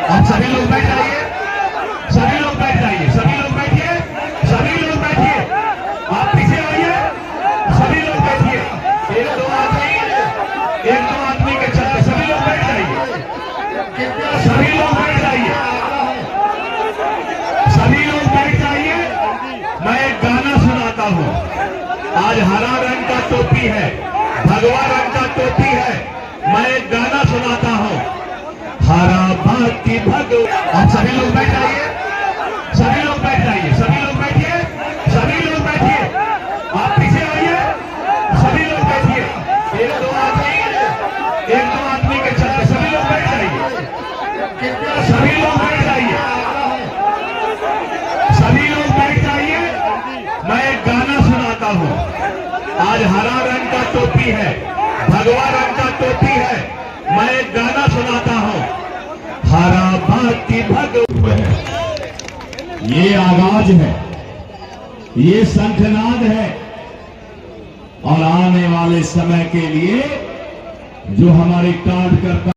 आप सभी लोग बैठ जाइए, सभी लोग बैठ जाइए, सभी लोग बैठिए, सभी लोग बैठिए। आप पीछे आइए, सभी लोग बैठिए। एक दो आदमी के चलते सभी लोग बैठ जाइए, सभी लोग बैठ जाइए, सभी लोग बैठ जाइए। मैं एक गाना सुनाता हूं। आज हरा रंग का टोपी है, भगवा रंग का टोपी है। मैं एक गाना सुनाता हूं, हरा भाती भगवा। आप सभी लोग बैठ जाइए, सभी लोग बैठ जाइए, सभी लोग बैठिए, सभी लोग बैठिए। आप पीछे आइए, सभी लोग बैठिए। एक दो आदमी के चलते सभी लोग बैठ जाइए, सभी लोग बैठ जाइए, सभी लोग बैठ जाइए। मैं एक गाना सुनाता हूं। आज हरा रंग का टोपी है, भगवा रंग का टोपी है। मैं एक गाना सुनाता हूं, हरा भाती भगवा है। ये आगाज है, ये शंखनाद है, और आने वाले समय के लिए जो हमारी काट करता